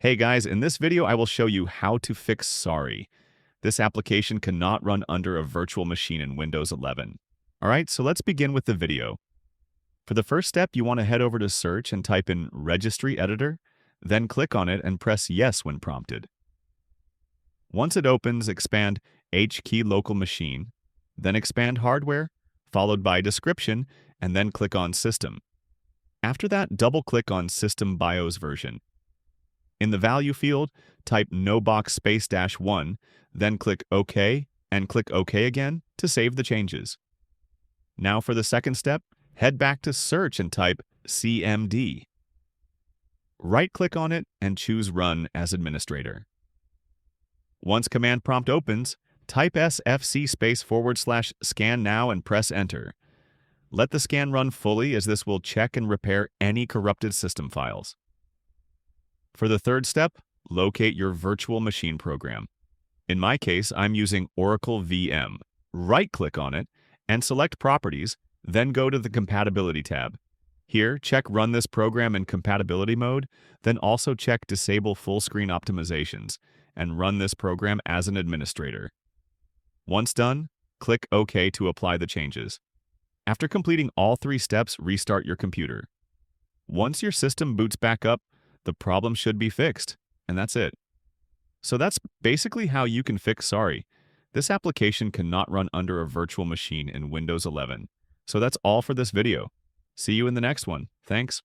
Hey guys, in this video I will show you how to fix Sorry. This application cannot run under a virtual machine in Windows 11. Alright, so let's begin with the video. For the first step, you want to head over to Search and type in Registry Editor, then click on it and press Yes when prompted. Once it opens, expand H-key local machine, then expand Hardware, followed by Description, and then click on System. After that, double-click on System BIOS version. In the value field, type no box space -1, then click OK and click OK again to save the changes. Now for the second step, head back to Search and type CMD. Right-click on it and choose Run as administrator. Once command prompt opens, type sfc /scan now and press Enter. Let the scan run fully as this will check and repair any corrupted system files. For the third step, locate your virtual machine program. In my case, I'm using Oracle VM. Right-click on it and select Properties, then go to the Compatibility tab. Here, check Run this program in compatibility mode, then also check Disable full screen optimizations, and run this program as an administrator. Once done, click OK to apply the changes. After completing all three steps, restart your computer. Once your system boots back up, the problem should be fixed, and that's it. So that's basically how you can fix Sorry. This application cannot run under a virtual machine in Windows 11. So that's all for this video. See you in the next one. Thanks.